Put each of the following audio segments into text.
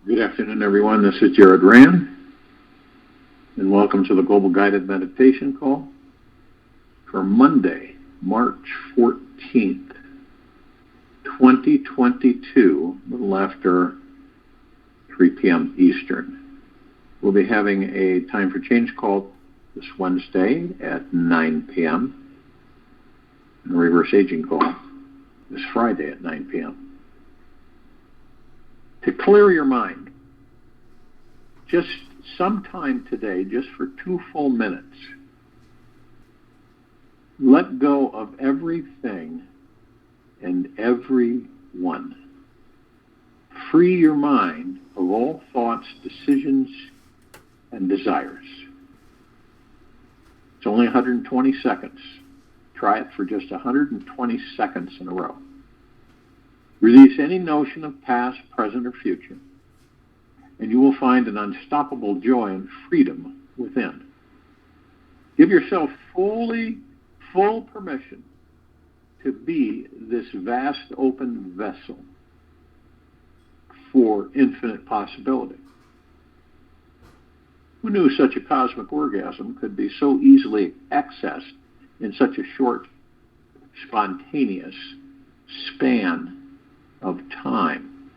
Good afternoon, everyone. This is Jared Rand, and welcome to the Global Guided Meditation Call for Monday, March 14th, 2022, a little after 3 p.m. Eastern. We'll be having a Time for Change call this Wednesday at 9 p.m. and a Reverse Aging call this Friday at 9 p.m. To clear your mind, just sometime today, just for 2 full minutes, let go of everything and everyone. Free your mind of all thoughts, decisions, and desires. It's only 120 seconds. Try it for just 120 seconds in a row. Release any notion of past, present, or future, and you will find an unstoppable joy and freedom within. Give yourself full permission to be this vast open vessel for infinite possibility. Who knew such a cosmic orgasm could be so easily accessed in such a short, spontaneous span of time?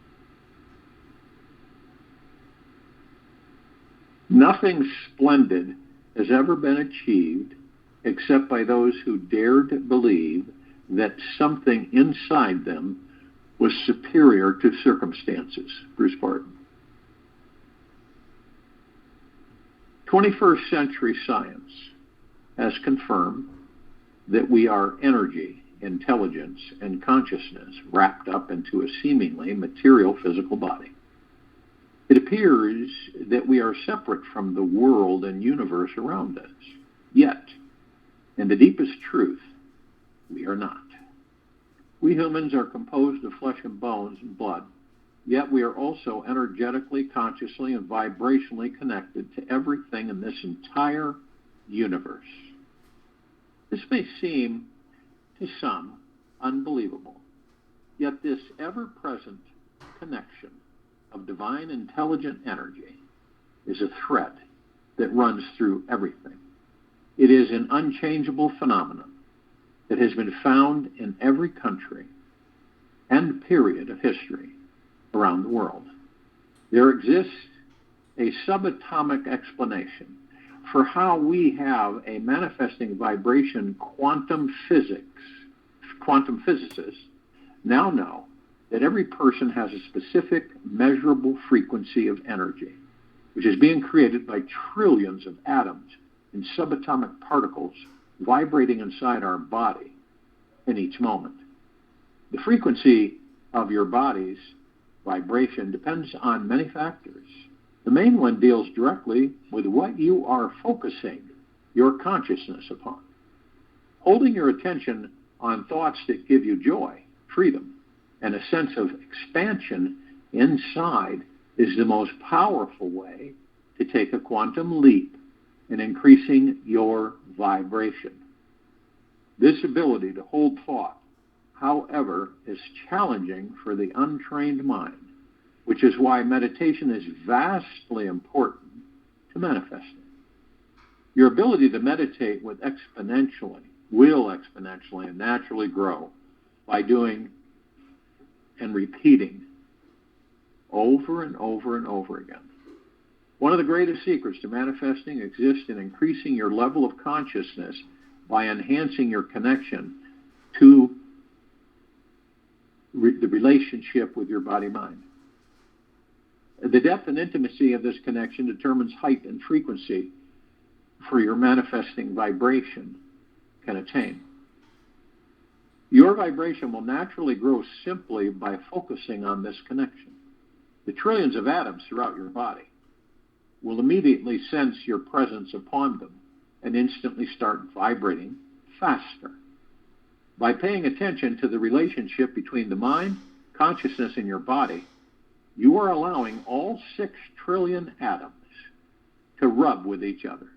Nothing splendid has ever been achieved except by those who dared believe that something inside them was superior to circumstances. Bruce Barton. 21st century science has confirmed that we are energy, intelligence, and consciousness wrapped up into a seemingly material physical body. It appears that we are separate from the world and universe around us. Yet, in the deepest truth, we are not. We humans are composed of flesh and bones and blood, yet we are also energetically, consciously, and vibrationally connected to everything in this entire universe. This may seem to some unbelievable, yet this ever-present connection of divine intelligent energy is a thread that runs through everything. It is an unchangeable phenomenon that has been found in every country and period of history around the world. There exists a subatomic explanation for how we have a manifesting vibration. Quantum physicists now know that every person has a specific measurable frequency of energy, which is being created by trillions of atoms and subatomic particles vibrating inside our body in each moment. The frequency of your body's vibration depends on many factors. The main one deals directly with what you are focusing your consciousness upon. Holding your attention on thoughts that give you joy, freedom, and a sense of expansion inside is the most powerful way to take a quantum leap in increasing your vibration. This ability to hold thought, however, is challenging for the untrained mind, which is why meditation is vastly important to manifesting. Your ability to meditate will exponentially and naturally grow by doing and repeating over and over and over again. One of the greatest secrets to manifesting exists in increasing your level of consciousness by enhancing your connection to the relationship with your body-mind. The depth and intimacy of this connection determines height and frequency for your manifesting vibration can attain. Your vibration will naturally grow simply by focusing on this connection. The trillions of atoms throughout your body will immediately sense your presence upon them and instantly start vibrating faster. By paying attention to the relationship between the mind, consciousness, and your body, you are allowing all 6 trillion atoms to rub with each other.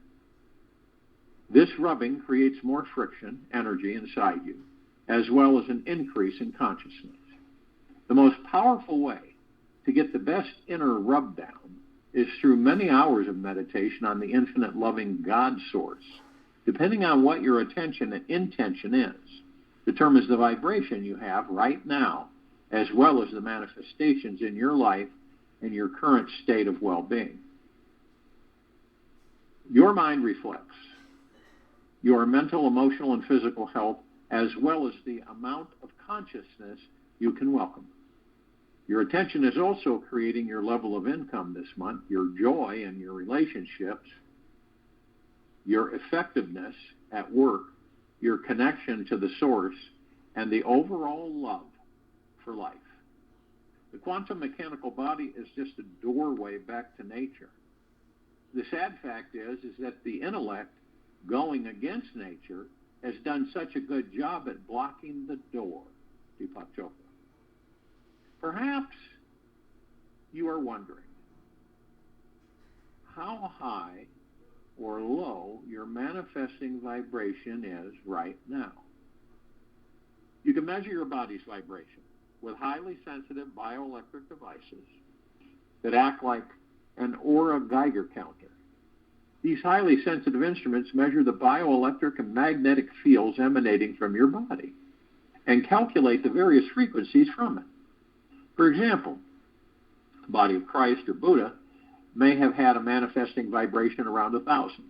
This rubbing creates more friction, energy inside you, as well as an increase in consciousness. The most powerful way to get the best inner rub down is through many hours of meditation on the infinite loving God source. Depending on what your attention and intention is, determines the vibration you have right now, as well as the manifestations in your life and your current state of well-being. Your mind reflects your mental, emotional, and physical health, as well as the amount of consciousness you can welcome. Your attention is also creating your level of income this month, your joy in your relationships, your effectiveness at work, your connection to the source, and the overall love for life. The quantum mechanical body is just a doorway back to nature. The sad fact is that the intellect, going against nature, has done such a good job at blocking the door. Deepak Chopra. Perhaps you are wondering how high or low your manifesting vibration is right now. You can measure your body's vibration with highly sensitive bioelectric devices that act like an aura Geiger counter. These highly sensitive instruments measure the bioelectric and magnetic fields emanating from your body and calculate the various frequencies from it. For example, the body of Christ or Buddha may have had a manifesting vibration around 1,000,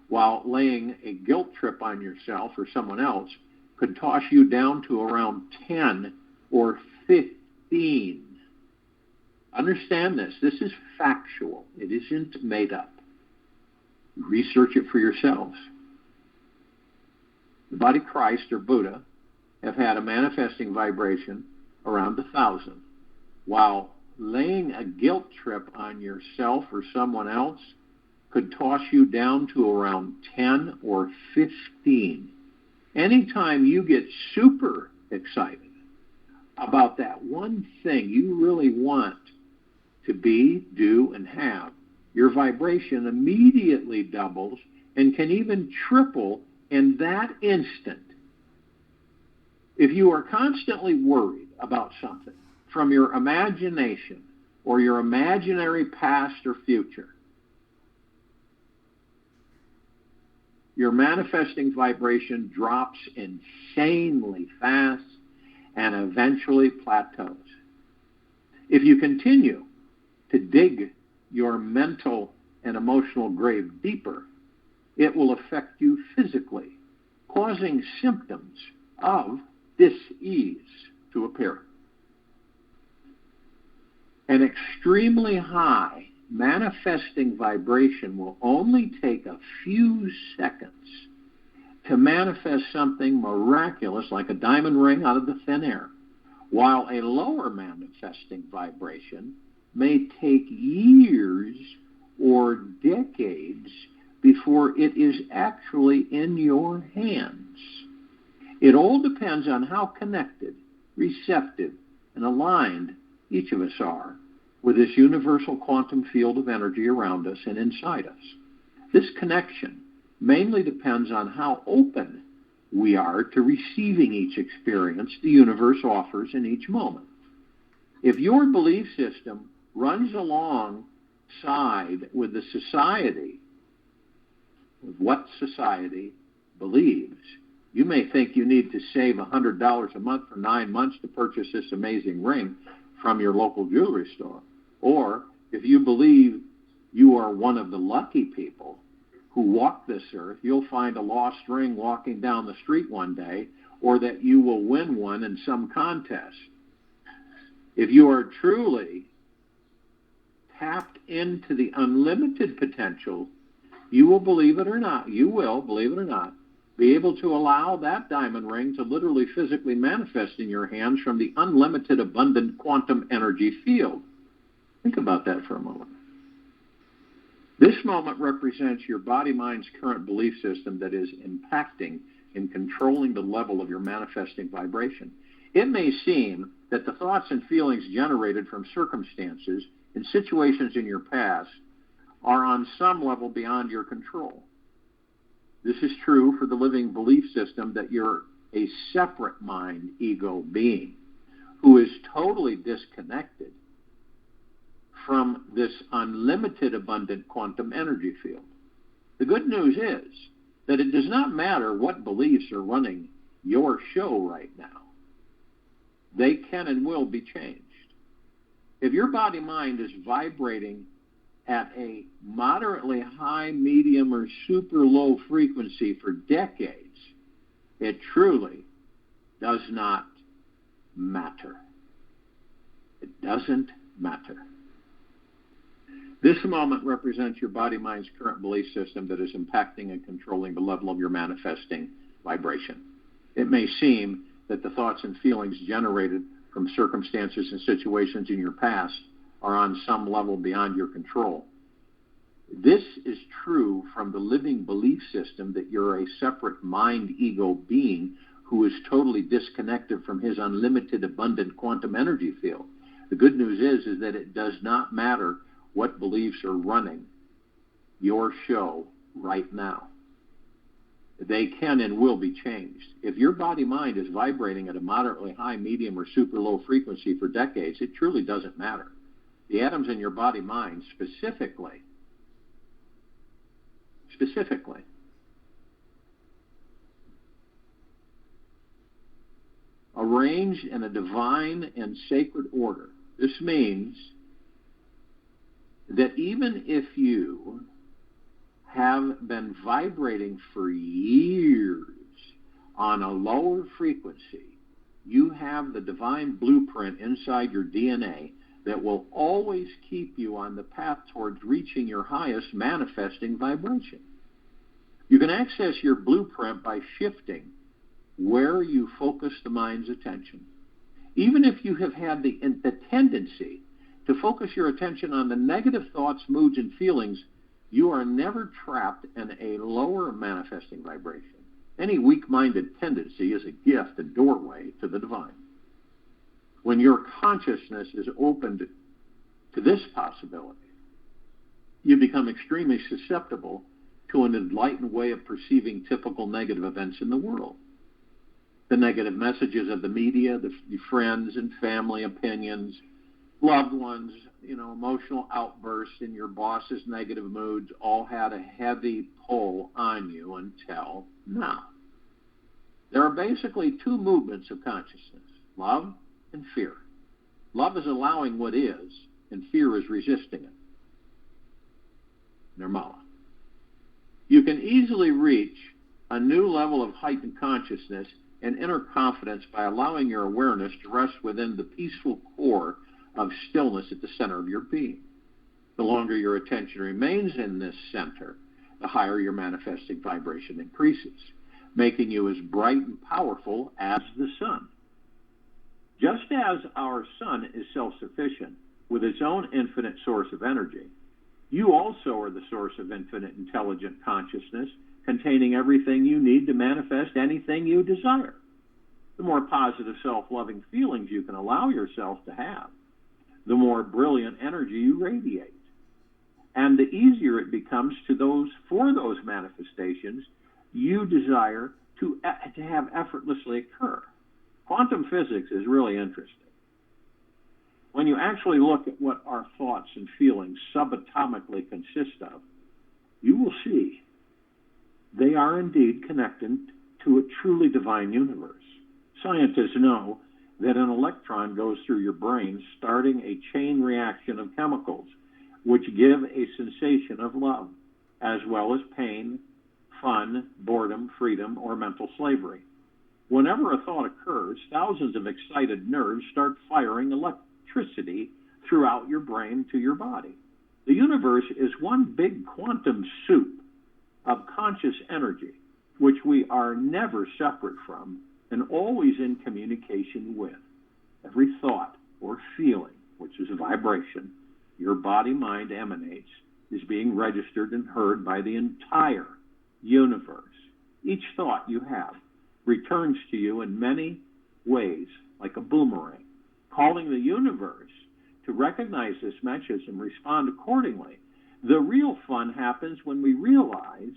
while laying a guilt trip on yourself or someone else could toss you down to around 10 or 15. Understand this. This is factual. It isn't made up. Research it for yourselves. The body of Christ or Buddha have had a manifesting vibration around 1,000, while laying a guilt trip on yourself or someone else could toss you down to around 10 or 15. Anytime you get super excited about that one thing you really want to be, do, and have, your vibration immediately doubles and can even triple in that instant. If you are constantly worried about something from your imagination or your imaginary past or future, your manifesting vibration drops insanely fast and eventually plateaus. If you continue to dig your mental and emotional grave deeper, it will affect you physically, causing symptoms of dis-ease to appear. An extremely high manifesting vibration will only take a few seconds to manifest something miraculous like a diamond ring out of the thin air, while a lower manifesting vibration may take years or decades before it is actually in your hands. It all depends on how connected, receptive, and aligned each of us are with this universal quantum field of energy around us and inside us. This connection mainly depends on how open we are to receiving each experience the universe offers in each moment. If your belief system runs alongside with the society, with what society believes, you may think you need to save $100 a month for 9 months to purchase this amazing ring from your local jewelry store. Or if you believe you are one of the lucky people who walk this earth, you'll find a lost ring walking down the street one day, or that you will win one in some contest. If you are truly tapped into the unlimited potential, you will, believe it or not, be able to allow that diamond ring to literally physically manifest in your hands from the unlimited abundant quantum energy field. Think about that for a moment. This moment represents your body-mind's current belief system that is impacting and controlling the level of your manifesting vibration. It may seem that the thoughts and feelings generated from circumstances and situations in your past are on some level beyond your control. This is true for the living belief system that you're a separate mind, ego being who is totally disconnected from this unlimited abundant quantum energy field. The good news is that it does not matter what beliefs are running your show right now. They can and will be changed. If your body-mind is vibrating at a moderately high, medium, or super low frequency for decades, it truly does not matter. It doesn't matter. This moment represents your body-mind's current belief system that is impacting and controlling the level of your manifesting vibration. It may seem that the thoughts and feelings generated from circumstances and situations in your past are on some level beyond your control. This is true from the living belief system that you're a separate mind ego being who is totally disconnected from his unlimited abundant quantum energy field. The good news is that it does not matter what beliefs are running your show right now. They can and will be changed. If your body-mind is vibrating at a moderately high, medium, or super low frequency for decades, it truly doesn't matter. The atoms in your body-mind specifically, arranged in a divine and sacred order. This means that even if you have been vibrating for years on a lower frequency, you have the divine blueprint inside your DNA that will always keep you on the path towards reaching your highest manifesting vibration. You can access your blueprint by shifting where you focus the mind's attention. Even if you have had the tendency to focus your attention on the negative thoughts, moods, and feelings, you are never trapped in a lower manifesting vibration. Any weak-minded tendency is a gift, a doorway to the divine. When your consciousness is opened to this possibility, you become extremely susceptible to an enlightened way of perceiving typical negative events in the world. The negative messages of the media, the friends and family opinions, loved ones, emotional outbursts, and your boss's negative moods all had a heavy pull on you until now. There are basically two movements of consciousness, love and fear. Love is allowing what is, and fear is resisting it. Nirmala. You can easily reach a new level of heightened consciousness and inner confidence by allowing your awareness to rest within the peaceful core of stillness at the center of your being. The longer your attention remains in this center, the higher your manifesting vibration increases, making you as bright and powerful as the sun. Just as our sun is self-sufficient with its own infinite source of energy, you also are the source of infinite intelligent consciousness containing everything you need to manifest anything you desire. The more positive self-loving feelings you can allow yourself to have, the more brilliant energy you radiate. And the easier it becomes for those manifestations you desire to have effortlessly occur. Quantum physics is really interesting. When you actually look at what our thoughts and feelings subatomically consist of, you will see they are indeed connected to a truly divine universe. Scientists know that an electron goes through your brain, starting a chain reaction of chemicals, which give a sensation of love, as well as pain, fun, boredom, freedom, or mental slavery. Whenever a thought occurs, thousands of excited nerves start firing electricity throughout your brain to your body. The universe is one big quantum soup of conscious energy, which we are never separate from and always in communication with. Every thought or feeling, which is a vibration, your body-mind emanates, is being registered and heard by the entire universe. Each thought you have returns to you in many ways, like a boomerang, calling the universe to recognize this message and respond accordingly. The real fun happens when we realize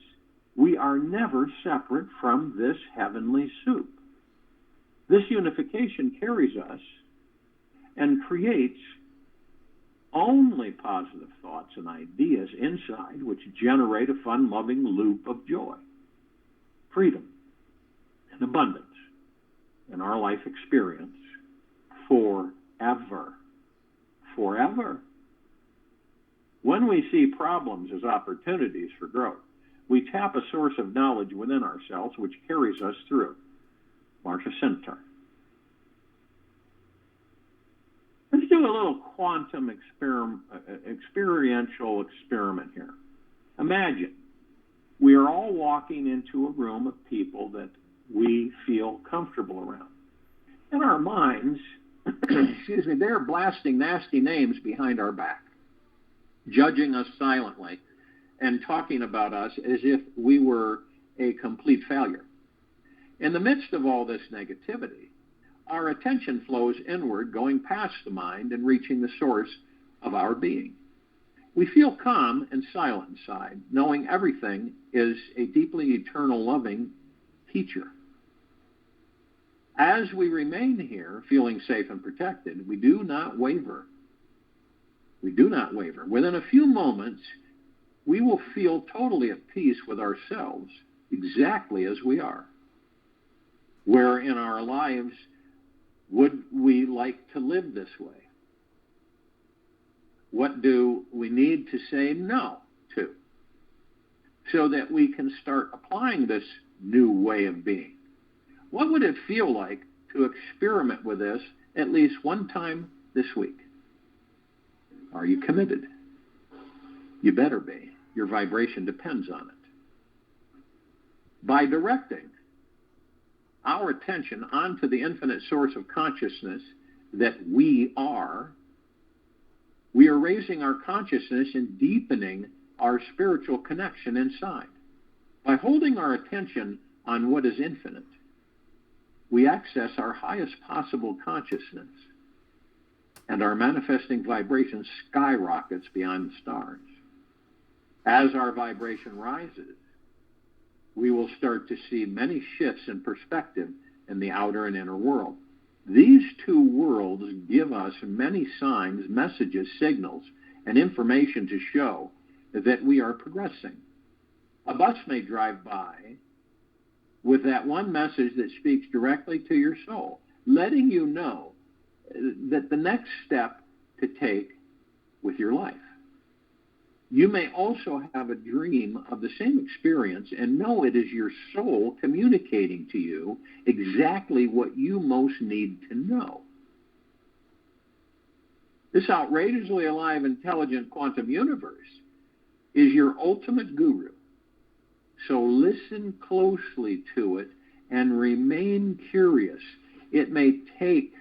we are never separate from this heavenly soup. This unification carries us and creates only positive thoughts and ideas inside which generate a fun-loving loop of joy, freedom, and abundance in our life experience forever. Forever. When we see problems as opportunities for growth, we tap a source of knowledge within ourselves which carries us through. Marcia Centaur. Let's do a little quantum experiential experiment here. Imagine we are all walking into a room of people that we feel comfortable around. In our minds, excuse me, they're blasting nasty names behind our back, judging us silently, and talking about us as if we were a complete failure. In the midst of all this negativity, our attention flows inward, going past the mind and reaching the source of our being. We feel calm and silent inside, knowing everything is a deeply eternal, loving teacher. As we remain here, feeling safe and protected, we do not waver. We do not waver. Within a few moments, we will feel totally at peace with ourselves, exactly as we are. Where in our lives would we like to live this way? What do we need to say no to so that we can start applying this new way of being? What would it feel like to experiment with this at least one time this week? Are you committed? You better be. Your vibration depends on it. By directing our attention onto the infinite source of consciousness that we are raising our consciousness and deepening our spiritual connection inside. By holding our attention on what is infinite, we access our highest possible consciousness, and our manifesting vibration skyrockets beyond the stars. As our vibration rises, we will start to see many shifts in perspective in the outer and inner world. These two worlds give us many signs, messages, signals, and information to show that we are progressing. A bus may drive by with that one message that speaks directly to your soul, letting you know that the next step to take with your life. You may also have a dream of the same experience and know it is your soul communicating to you exactly what you most need to know. This outrageously alive, intelligent quantum universe is your ultimate guru. So listen closely to it and remain curious. It may take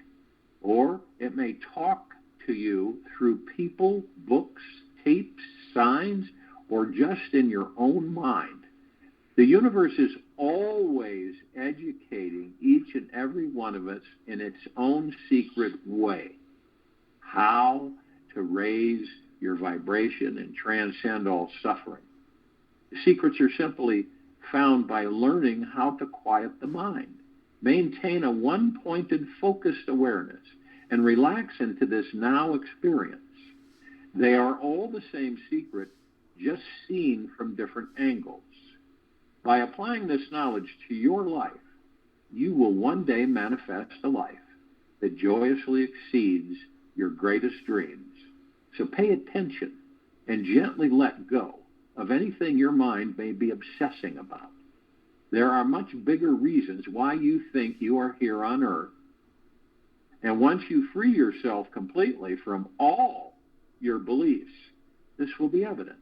or it may talk to you through people, books, tapes, signs, or just in your own mind. The universe is always educating each and every one of us in its own secret way. How to raise your vibration and transcend all suffering. The secrets are simply found by learning how to quiet the mind, maintain a one-pointed, focused awareness, and relax into this now experience. They are all the same secret, just seen from different angles. By applying this knowledge to your life, you will one day manifest a life that joyously exceeds your greatest dreams. So pay attention and gently let go of anything your mind may be obsessing about. There are much bigger reasons why you think you are here on earth. And once you free yourself completely from all your beliefs, this will be evident.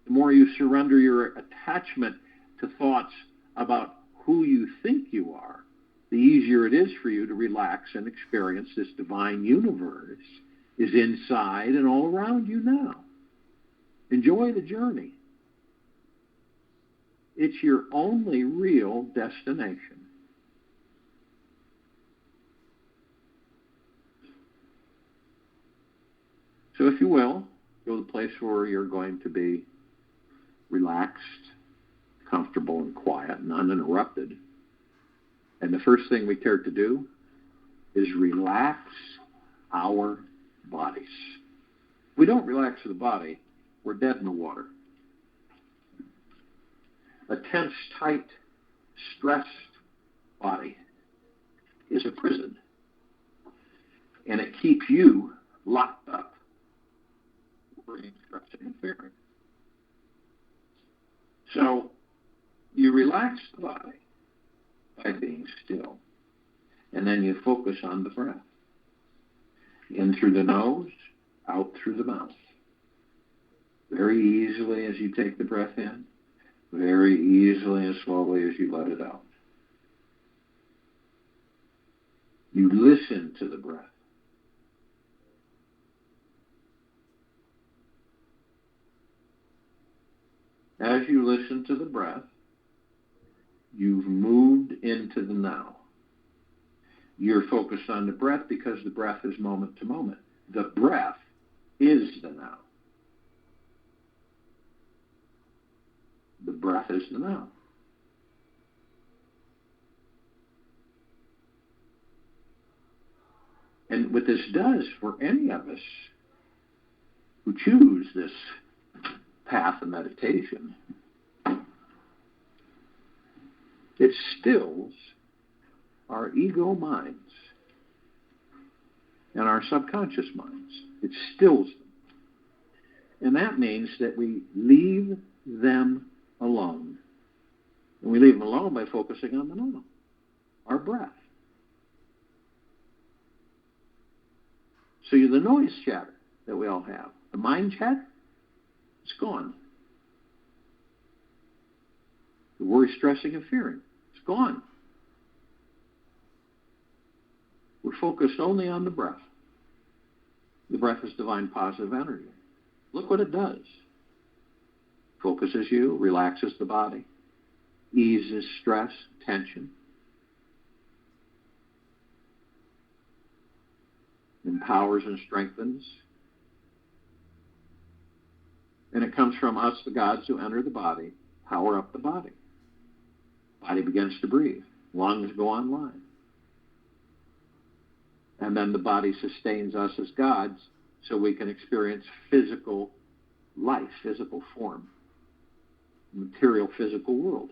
The more you surrender your attachment to thoughts about who you think you are, the easier it is for you to relax and experience this divine universe is inside and all around you now. Enjoy the journey. It's your only real destination. So if you will, go to the place where you're going to be relaxed, comfortable, and quiet, and uninterrupted. And the first thing we care to do is relax our bodies. we don't relax the body, we're dead in the water. A tense, tight, stressed body is a prison, and it keeps you locked up, worrying, stressing, and fearing. So you relax the body by being still, and then you focus on the breath. In through the nose, out through the mouth. Very easily as you take the breath in, very easily and slowly as you let it out. You listen to the breath. As you listen to the breath, you've moved into the now. You're focused on the breath because the breath is moment to moment. The breath is the now. The breath is the now. And what this does for any of us who choose this path of meditation, it stills our ego minds and our subconscious minds. It stills them. And that means that we leave them alone. And we leave them alone by focusing on the now, our breath. So the noise chatter that we all have, the mind chatter, it's gone. The worry, stressing, and fearing, it's gone. We're focused only on the breath. The breath is divine positive energy. Look what it does. Focuses you, relaxes the body, eases stress, tension, empowers and strengthens. And it comes from us, the gods who enter the body, power up the body. Body begins to breathe. Lungs go online. And then the body sustains us as gods so we can experience physical life, physical form, material physical world.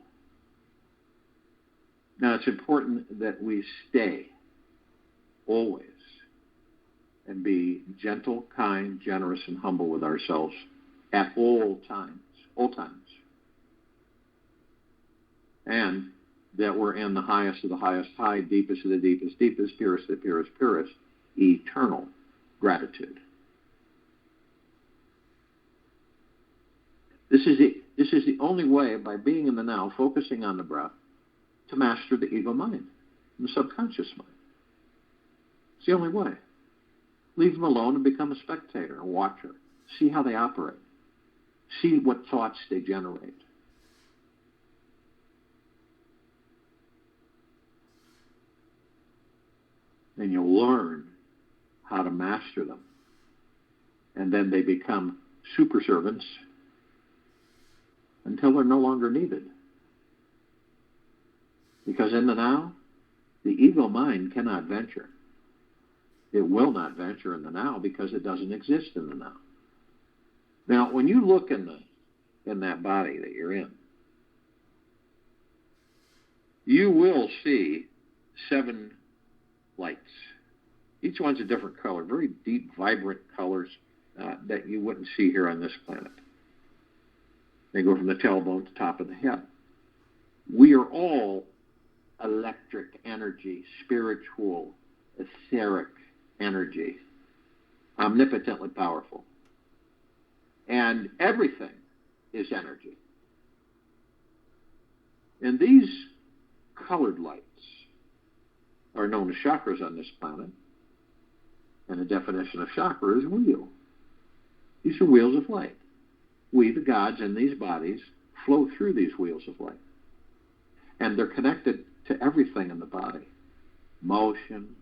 Now it's important that we stay always and be gentle, kind, generous, and humble with ourselves at all times. And that we're in the highest of the highest high, deepest of the deepest, deepest, purest of the purest, purest, eternal gratitude. This is the only way, by being in the now, focusing on the breath, to master the ego mind, the subconscious mind. It's the only way. Leave them alone and become a spectator, a watcher. See how they operate. See what thoughts they generate. And you'll learn how to master them. And then they become super servants until they're no longer needed. Because in the now, the ego mind cannot venture. It will not venture in the now because it doesn't exist in the now. Now, when you look in that body that you're in, you will see 7 lights. Each one's a different color, very deep, vibrant colors that you wouldn't see here on this planet. They go from the tailbone to the top of the head. We are all electric energy, spiritual, etheric energy, omnipotently powerful. And everything is energy. And these colored lights are known as chakras on this planet. And the definition of chakra is wheel. These are wheels of light. We, the gods in these bodies, flow through these wheels of light. And they're connected to everything in the body. Motion,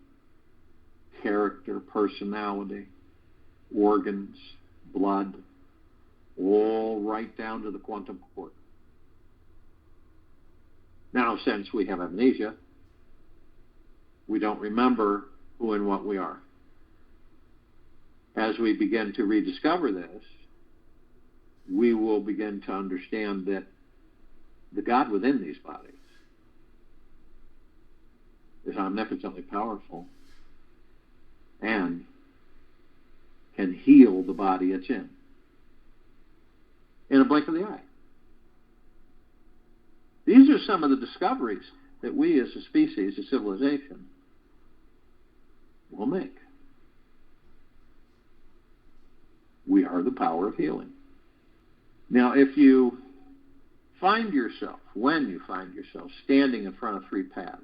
character, personality, organs, blood, all right down to the quantum core. Now, since we have amnesia, we don't remember who and what we are. as we begin to rediscover this, we will begin to understand that the God within these bodies is omnipotently powerful and can heal the body it's in a blink of the eye. These are some of the discoveries that we as a species, a civilization, will make. We are the power of healing. Now, if you find yourself, when you find yourself, standing in front of three paths,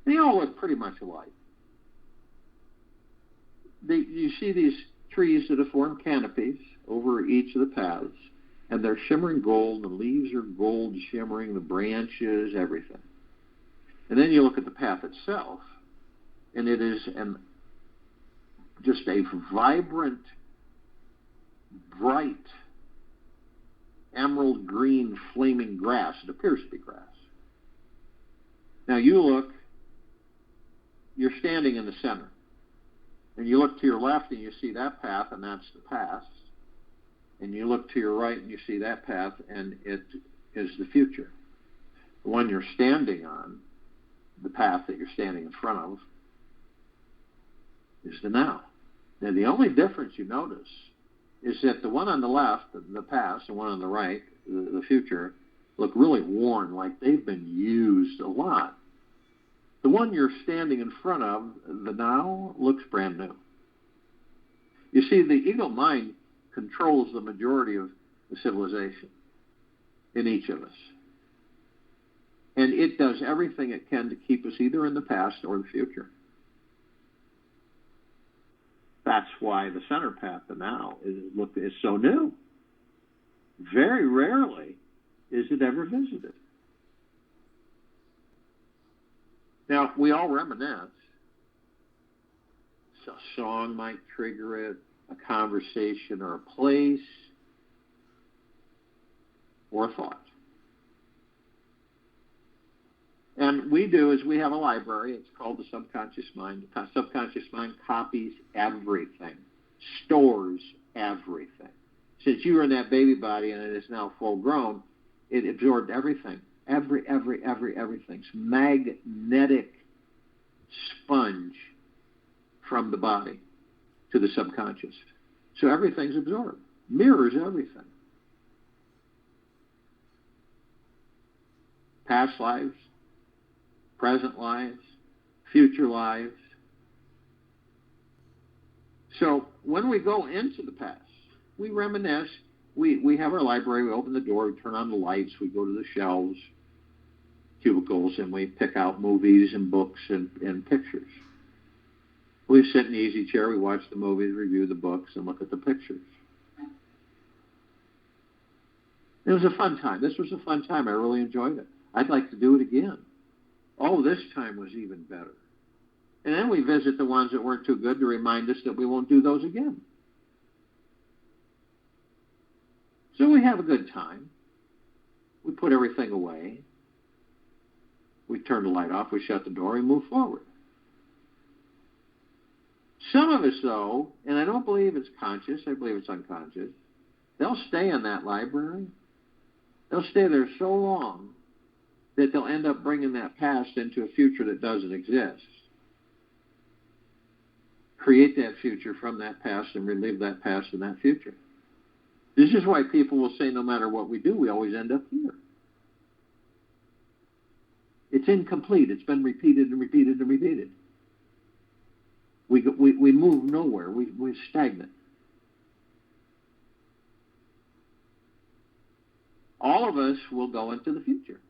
they all look pretty much alike. You see these trees that have formed canopies over each of the paths, and they're shimmering gold, the leaves are gold shimmering, the branches, everything. And then you look at the path itself, and it is just a vibrant, bright, emerald green, flaming grass. It appears to be grass. Now you look, you're standing in the center, and you look to your left and you see that path, and that's the past. And you look to your right and you see that path, and it is the future. The one you're standing on, the path that you're standing in front of, is the now. Now, the only difference you notice is that the one on the left, the past, the one on the right, the future, look really worn, like they've been used a lot. The one you're standing in front of, the now, looks brand new. You see, the ego mind controls the majority of the civilization in each of us. And it does everything it can to keep us either in the past or the future. That's why the center path, the now, is so new. Very rarely is it ever visited. Now, we all reminisce. So a song might trigger it, a conversation or a place, or a thought. And we do is we have a library. It's called the subconscious mind. The subconscious mind copies everything, stores everything. Since you were in that baby body and it is now full grown, it absorbed everything. Everything. It's magnetic sponge from the body to the subconscious. So everything's absorbed. Mirrors everything. Past lives, present lives, future lives. So when we go into the past, we reminisce. We have our library. We open the door. We turn on the lights. We go to the shelves, cubicles, and we pick out movies and books and pictures. We sit in the easy chair. We watch the movies, review the books, and look at the pictures. It was a fun time. This was a fun time. I really enjoyed it. I'd like to do it again. Oh, this time was even better. And then we visit the ones that weren't too good to remind us that we won't do those again. So we have a good time. We put everything away. We turn the light off. We shut the door. We move forward. Some of us, though, and I don't believe it's conscious, I believe it's unconscious, they'll stay in that library. They'll stay there so long that they'll end up bringing that past into a future that doesn't exist. Create that future from that past and relive that past in that future. This is why people will say no matter what we do, we always end up here. It's incomplete. It's been repeated and repeated and repeated. We move nowhere. We're stagnant. All of us will go into the future.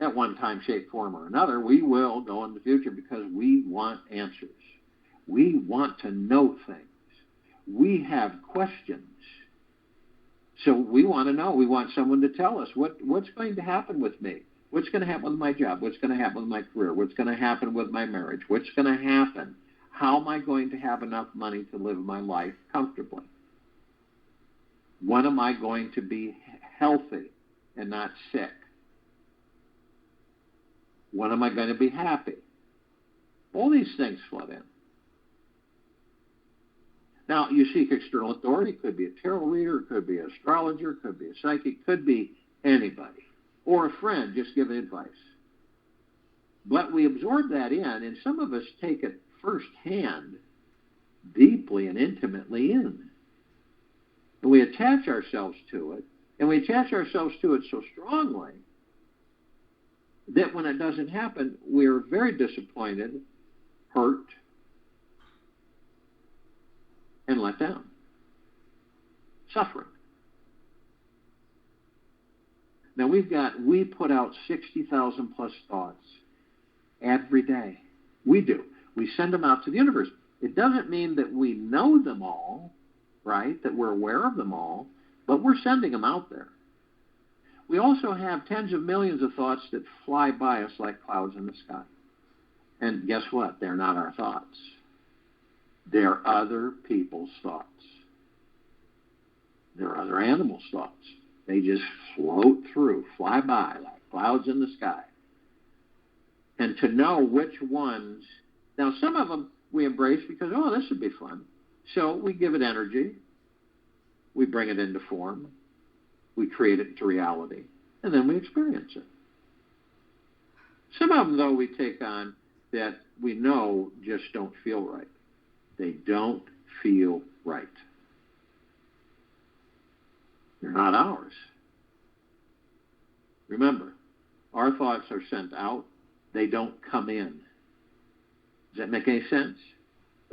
At one time, shape, form, or another, we will go into the future because we want answers. We want to know things. We have questions. So we want to know. We want someone to tell us what's going to happen with me. What's going to happen with my job? What's going to happen with my career? What's going to happen with my marriage? What's going to happen? How am I going to have enough money to live my life comfortably? When am I going to be healthy and not sick? When am I going to be happy? All these things flood in. Now, you seek external authority. It could be a tarot reader, it could be an astrologer, it could be a psychic, it could be anybody, or a friend just giving advice. But we absorb that in, and some of us take it firsthand, deeply and intimately in. And we attach ourselves to it, and we attach ourselves to it so strongly that when it doesn't happen, we're very disappointed, hurt, and let down. Suffering. Now we put out 60,000 plus thoughts every day. We do. We send them out to the universe. It doesn't mean that we know them all, right? That we're aware of them all, but we're sending them out there. We also have tens of millions of thoughts that fly by us like clouds in the sky. And guess what? They're not our thoughts. They're other people's thoughts. They're other animals' thoughts. They just float through, fly by like clouds in the sky. And to know which ones, now some of them we embrace because, oh, this would be fun. So we give it energy. We bring it into form. We create it into reality. And then we experience it. Some of them, though, we take on that we know just don't feel right. They don't feel right. They're not ours. Remember, our thoughts are sent out. They don't come in. Does that make any sense?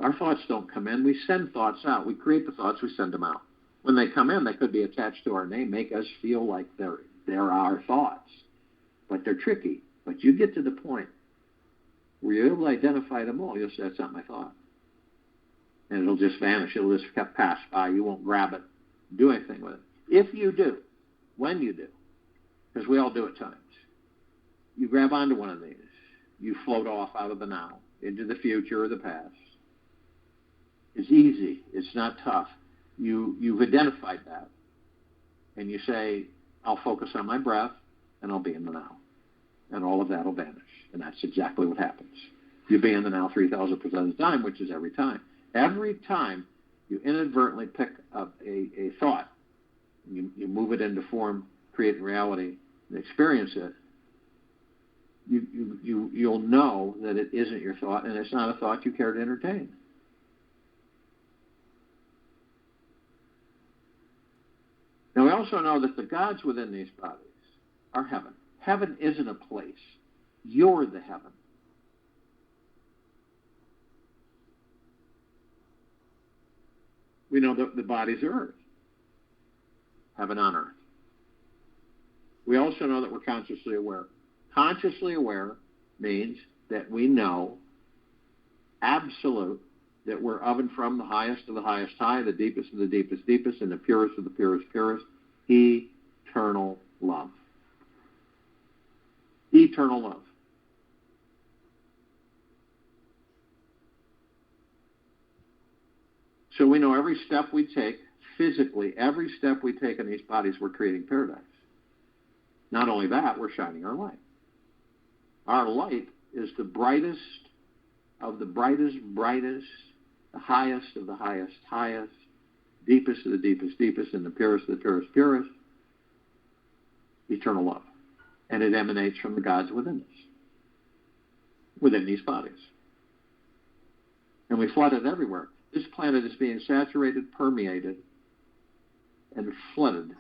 Our thoughts don't come in. We send thoughts out. We create the thoughts. We send them out. When they come in, they could be attached to our name, make us feel like they're our thoughts. But they're tricky. But you get to the point where you're able to identify them all. You'll say, that's not my thought. And it'll just vanish. It'll just pass by. You won't grab it, do anything with it. If you do, when you do, because we all do at times, you grab onto one of these. You float off out of the now into the future or the past. It's easy. It's not tough. You've identified that. And you say, I'll focus on my breath, and I'll be in the now. And all of that will vanish. And that's exactly what happens. You'll be in the now 3,000% of the time, which is every time. Every time you inadvertently pick up a thought, you move it into form, create reality, and experience it, you'll know that it isn't your thought, and it's not a thought you care to entertain. Now, we also know that the gods within these bodies are heaven. Heaven isn't a place. You're the heaven. We know that the bodies are earth. Heaven on earth. We also know that we're consciously aware. Consciously aware means that we know absolute, that we're of and from the highest of the highest high, the deepest of the deepest deepest, and the purest of the purest purest, eternal love. Eternal love. So we know every step we take, physically, every step we take in these bodies, we're creating paradise. Not only that, we're shining our light. Our light is the brightest of the brightest, the highest of the highest, highest, deepest of the deepest, deepest, and the purest of the purest, purest, eternal love. And it emanates from the gods within us, within these bodies. And we flood it everywhere. This planet is being saturated, permeated, and flooded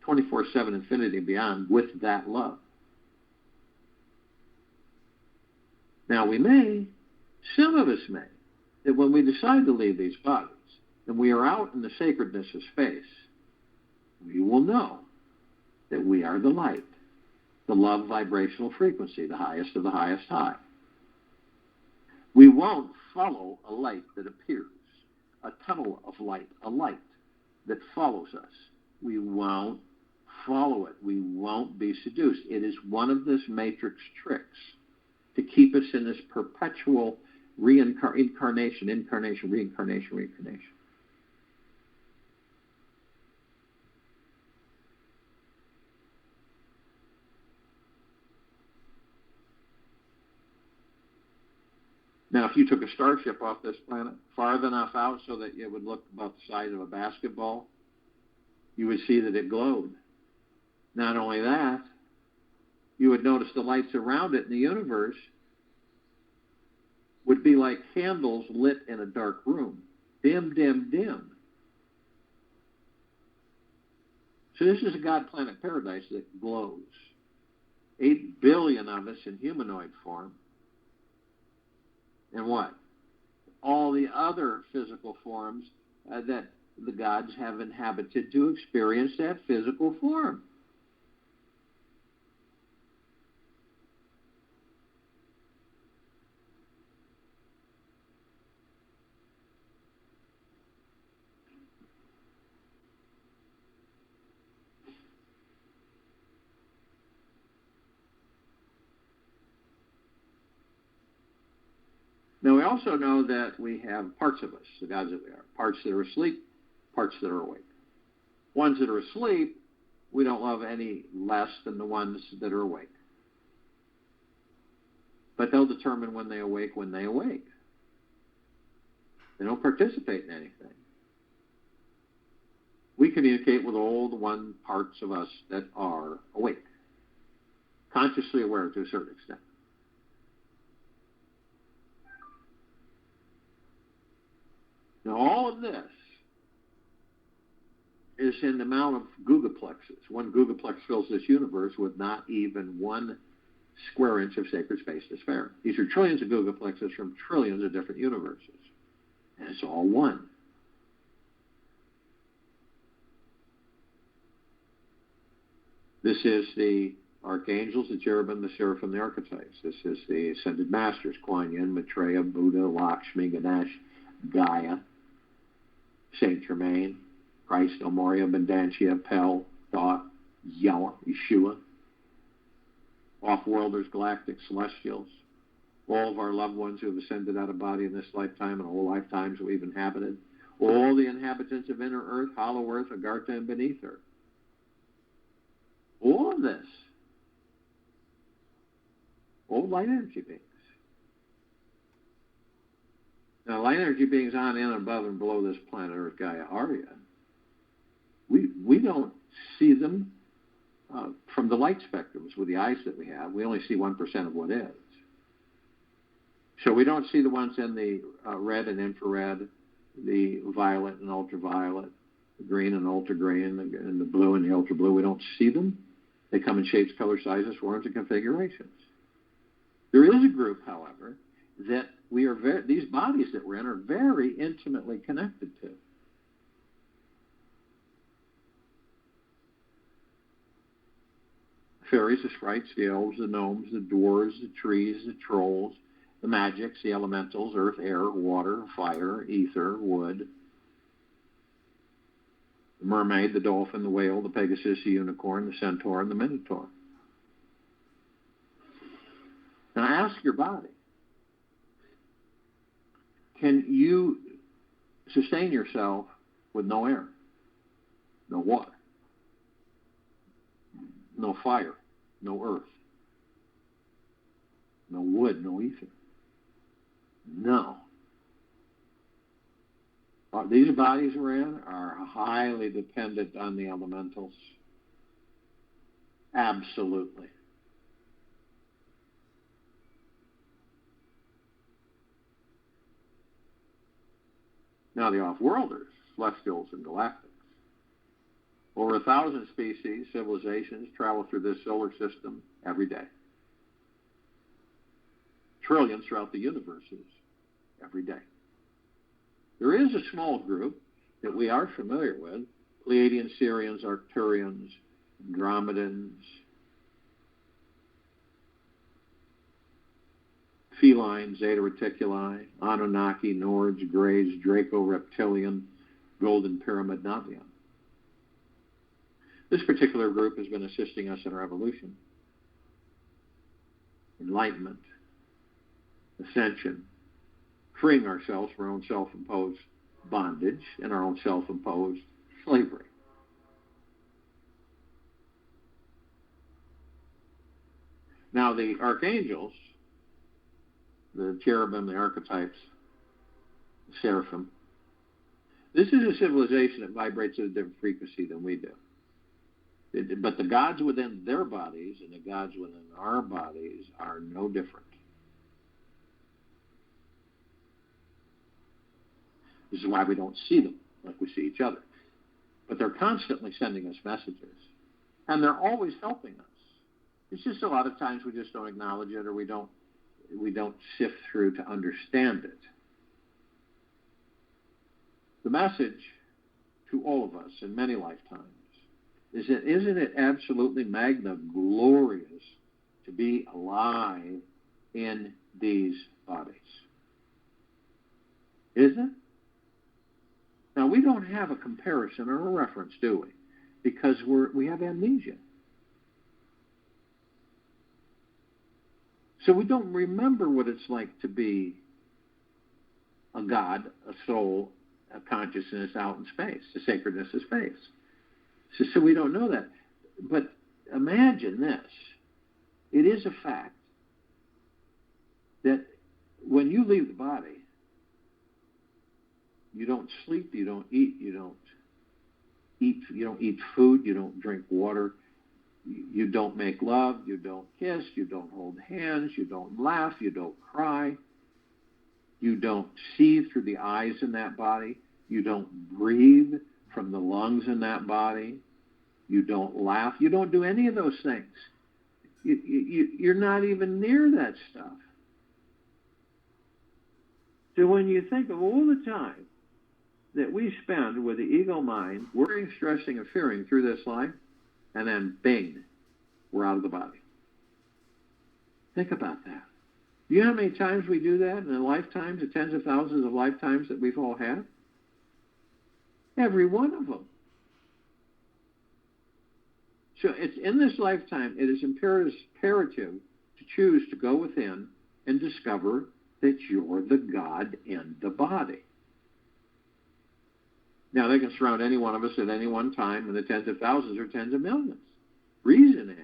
24/7, infinity and beyond, with that love. Now some of us may, that when we decide to leave these bodies, and we are out in the sacredness of space, we will know that we are the light, the love vibrational frequency, the highest of the highest high. We won't follow a light that appears, a tunnel of light, a light that follows us. We won't follow it. We won't be seduced. It is one of this matrix tricks to keep us in this perpetual incarnation, reincarnation. Now, if you took a starship off this planet far enough out so that it would look about the size of a basketball, you would see that it glowed. Not only that, you would notice the lights around it in the universe would be like candles lit in a dark room. Dim, dim, dim. So this is a God planet paradise that glows. 8 billion of us in humanoid form. And what? All the other physical forms that the gods have inhabited to experience that physical form. Now, we also know that we have parts of us, the gods that we are, parts that are asleep, parts that are awake. Ones that are asleep, we don't love any less than the ones that are awake. But they'll determine when they awake when they awake. They don't participate in anything. We communicate with all the one parts of us that are awake, consciously aware to a certain extent. Now, all of this is in the amount of gigaplexes. 1 gigaplex fills this universe with not even 1 square inch of sacred space to spare. These are trillions of gigaplexes from trillions of different universes. And it's all one. This is the archangels, the cherubim, the seraphim, the archetypes. This is the ascended masters, Kuan Yin, Maitreya, Buddha, Lakshmi, Ganesh, Gaia, Saint Germain, Christ, El Morya, Bendantia, Pel, Thoth, Yeshua, off-worlders, galactic, celestials, all of our loved ones who have ascended out of body in this lifetime and all lifetimes we've inhabited, all the inhabitants of inner earth, hollow earth, Agartha, and beneath her. All of this, all light energy beings. Now, light energy beings on, in, above, and below this planet Earth, Gaia, Arya, we don't see them from the light spectrums with the eyes that we have. We only see 1% of what is. So we don't see the ones in the red and infrared, the violet and ultraviolet, the green and ultra-green, and the blue and the ultra-blue. We don't see them. They come in shapes, colors, sizes, forms, and configurations. There is a group, however, that these bodies that we're in are very intimately connected to. Fairies, the sprites, the elves, the gnomes, the dwarves, the trees, the trolls, the magics, the elementals, earth, air, water, fire, ether, wood, the mermaid, the dolphin, the whale, the pegasus, the unicorn, the centaur, and the minotaur. Now ask your body, can you sustain yourself with no air, no water, no fire, no earth, no wood, no ether? No. These bodies we're in are highly dependent on the elementals. Absolutely. Now the off-worlders, celestials and galactics. Over 1,000 species, civilizations travel through this solar system every day. Trillions throughout the universes every day. There is a small group that we are familiar with, Pleiadians, Sirians, Arcturians, Andromedans, Feline, Zeta Reticuli, Anunnaki, Nords, Greys, Draco Reptilian, Golden Pyramid, Navion. This particular group has been assisting us in our evolution, enlightenment, ascension, freeing ourselves from our own self-imposed bondage and our own self-imposed slavery. Now, the archangels the cherubim, the archetypes, the seraphim. This is a civilization that vibrates at a different frequency than we do. But the gods within their bodies and the gods within our bodies are no different. This is why we don't see them like we see each other. But they're constantly sending us messages. And they're always helping us. It's just a lot of times we just don't acknowledge it, or we don't sift through to understand it. The message to all of us in many lifetimes is that isn't it absolutely magna glorious to be alive in these bodies? Isn't it? Now, we don't have a comparison or a reference, do we? Because we have amnesia. So we don't remember what it's like to be a God, a soul, a consciousness out in space, the sacredness of space. So we don't know that. But imagine this. It is a fact that when you leave the body, you don't sleep, you don't eat, you don't eat food, you don't drink water, you don't make love, you don't kiss, you don't hold hands, you don't laugh, you don't cry, you don't see through the eyes in that body, you don't breathe from the lungs in that body, you don't laugh, you don't do any of those things. You're not even near that stuff. So when you think of all the time that we spend with the ego mind, worrying, stressing, and fearing through this life, and then bing, we're out of the body. Think about that. Do you know how many times we do that in the lifetimes, the tens of thousands of lifetimes that we've all had? Every one of them. So it's in this lifetime, it is imperative to choose to go within and discover that you're the God in the body. Now, they can surround any one of us at any one time in the tens of thousands or tens of millions. Reason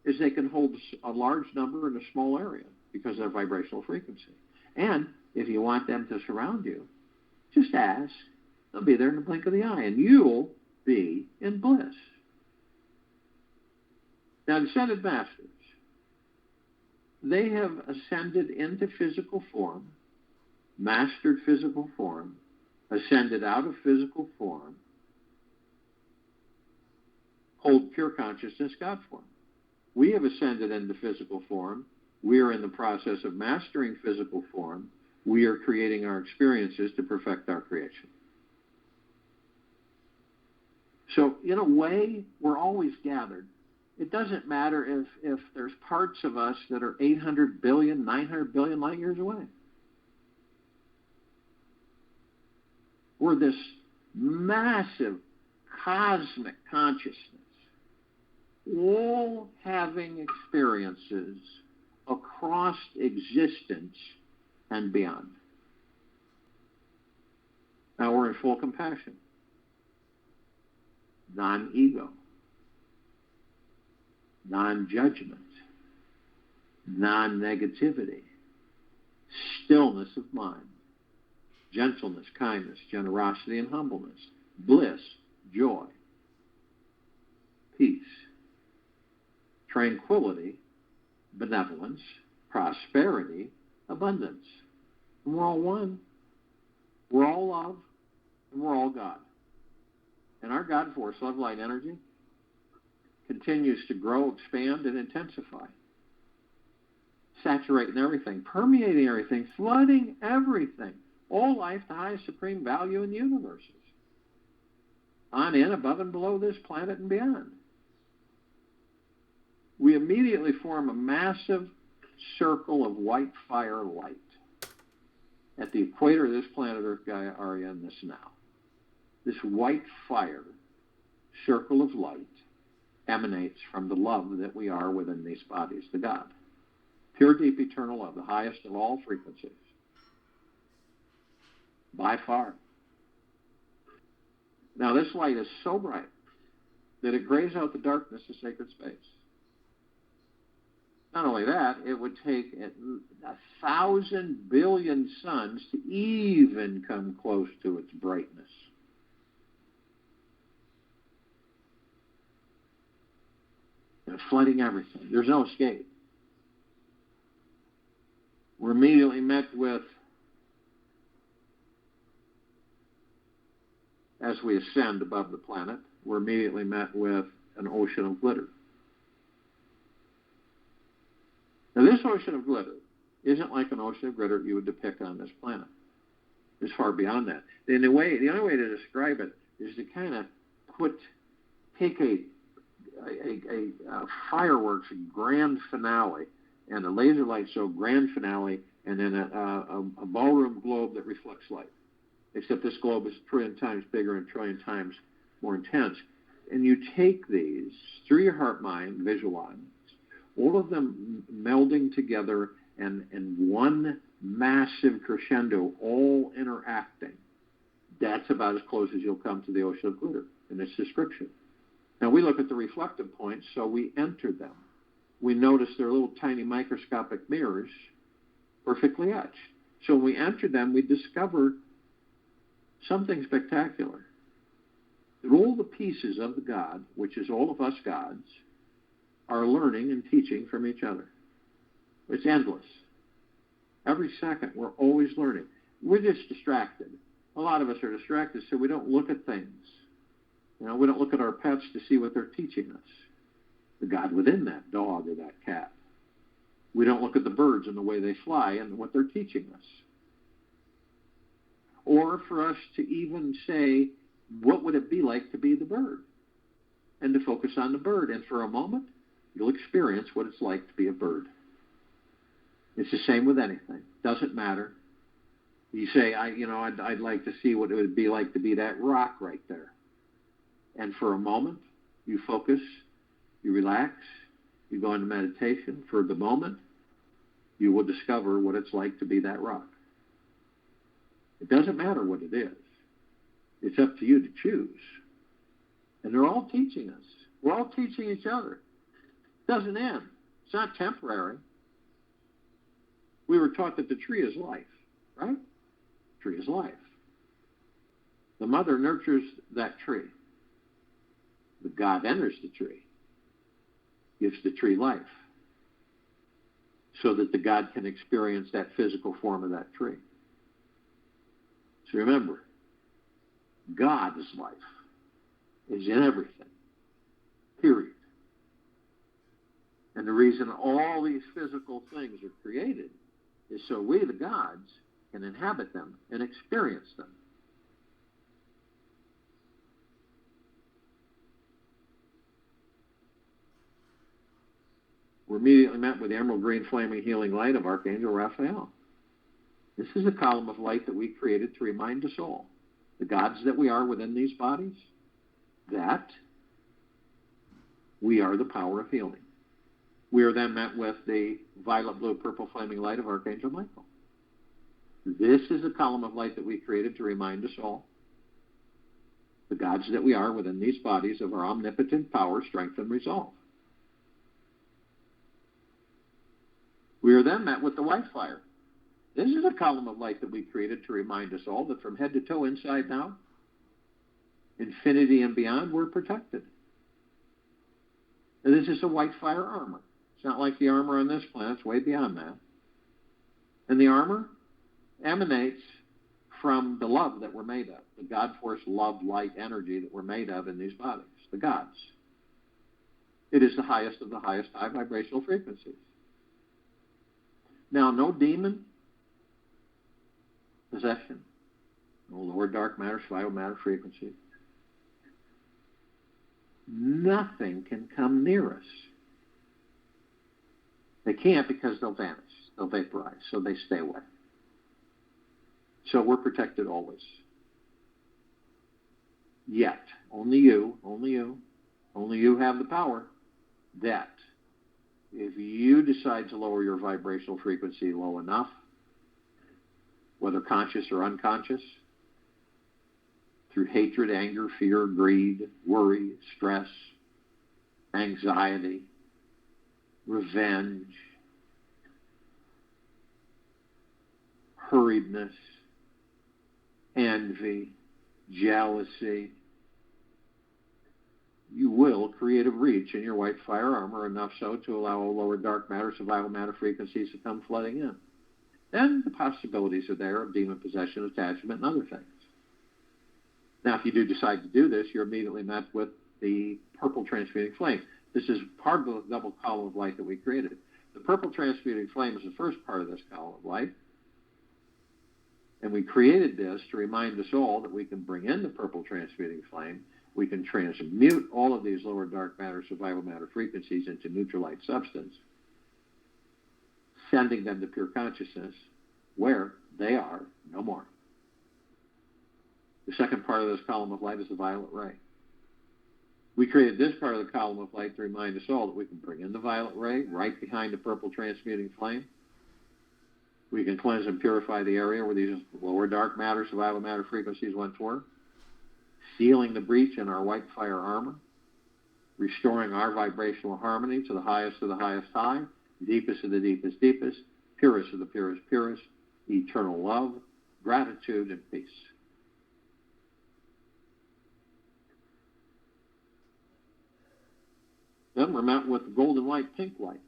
is they can hold a large number in a small area because of their vibrational frequency. And if you want them to surround you, just ask. They'll be there in the blink of the eye, and you'll be in bliss. Now, the ascended masters, they have ascended into physical form, mastered physical form, ascended out of physical form, hold pure consciousness God form. We have ascended into physical form. We are in the process of mastering physical form. We are creating our experiences to perfect our creation. So, in a way, we're always gathered. It doesn't matter if there's parts of us that are 800 billion, 900 billion light years away. We're this massive cosmic consciousness, all having experiences across existence and beyond. Now we're in full compassion, non-ego, non-judgment, non-negativity, stillness of mind, gentleness, kindness, generosity, and humbleness, bliss, joy, peace, tranquility, benevolence, prosperity, abundance. And we're all one. We're all love, and we're all God. And our God force, love, light, energy, continues to grow, expand, and intensify, saturating everything, permeating everything, flooding everything. All life, the highest supreme value in the universes. On, in, above, and below this planet and beyond. We immediately form a massive circle of white fire light at the equator of this planet Earth, Gaia, Arya, and this now. This white fire circle of light emanates from the love that we are within these bodies, the God. Pure, deep, eternal love, the highest of all frequencies. By far. Now, this light is so bright that it grays out the darkness of sacred space. Not only that, it would take 1,000 billion suns to even come close to its brightness. And flooding everything. There's no escape. We're immediately met with, as we ascend above the planet, we're immediately met with an ocean of glitter. Now, this ocean of glitter isn't like an ocean of glitter you would depict on this planet. It's far beyond that. The only way to describe it is to kind of take a fireworks grand finale and a laser light show grand finale, and then a ballroom globe that reflects light. Except this globe is a trillion times bigger and a trillion times more intense. And you take these through your heart mind, visualize, all of them melding together and one massive crescendo, all interacting. That's about as close as you'll come to the ocean of glitter in its description. Now, we look at the reflective points, so we enter them. We notice they're little tiny microscopic mirrors, perfectly etched. So when we enter them, we discover something spectacular. That all the pieces of the God, which is all of us gods, are learning and teaching from each other. It's endless. Every second, we're always learning. We're just distracted. A lot of us are distracted, so we don't look at things. We don't look at our pets to see what they're teaching us. The God within that dog or that cat. We don't look at the birds and the way they fly and what they're teaching us. Or for us to even say, what would it be like to be the bird? And to focus on the bird. And for a moment, you'll experience what it's like to be a bird. It's the same with anything. Doesn't matter. You say, I'd like to see what it would be like to be that rock right there. And for a moment, you focus, you relax, you go into meditation. For the moment, you will discover what it's like to be that rock. It doesn't matter what it is. It's up to you to choose. And they're all teaching us. We're all teaching each other. It doesn't end. It's not temporary. We were taught that the tree is life, right? Tree is life. The mother nurtures that tree. The God enters the tree, gives the tree life, so that the God can experience that physical form of that tree. So remember, God is life, is in everything, period. And the reason all these physical things are created is so we, the gods, can inhabit them and experience them. We're immediately met with the emerald green flaming healing light of Archangel Raphael. This is a column of light that we created to remind us all, the gods that we are within these bodies, that we are the power of healing. We are then met with the violet, blue, purple flaming light of Archangel Michael. This is a column of light that we created to remind us all, the gods that we are within these bodies, of our omnipotent power, strength, and resolve. We are then met with the white fire. This is a column of light that we created to remind us all that from head to toe, inside and out, infinity and beyond, we're protected. And this is a white fire armor. It's not like the armor on this planet. It's way beyond that. And the armor emanates from the love that we're made of, the God force, love, light, energy that we're made of in these bodies, the gods. It is the highest of the highest high vibrational frequencies. Now, no demon possession, no lower dark matter, spiral matter frequency. Nothing can come near us. They can't because they'll vanish. They'll vaporize, so they stay away. So we're protected always. Yet, only you have the power that if you decide to lower your vibrational frequency low enough, whether conscious or unconscious, through hatred, anger, fear, greed, worry, stress, anxiety, revenge, hurriedness, envy, jealousy, you will create a breach in your white fire armor, enough so to allow lower dark matter, survival matter frequencies to come flooding in. Then the possibilities are there of demon possession, attachment, and other things. Now, if you do decide to do this, you're immediately met with the purple transmuting flame. This is part of the double column of light that we created. The purple transmuting flame is the first part of this column of light. And we created this to remind us all that we can bring in the purple transmuting flame. We can transmute all of these lower dark matter, survival matter frequencies into neutral light substance, sending them to pure consciousness where they are no more. The second part of this column of light is the violet ray. We created this part of the column of light to remind us all that we can bring in the violet ray right behind the purple transmuting flame. We can cleanse and purify the area where these lower dark matter, survival matter frequencies once were, sealing the breach in our white fire armor, restoring our vibrational harmony to the highest of the highest high, deepest of the deepest deepest, purest of the purest purest, eternal love, gratitude, and peace. Then we're met with the golden white pink light.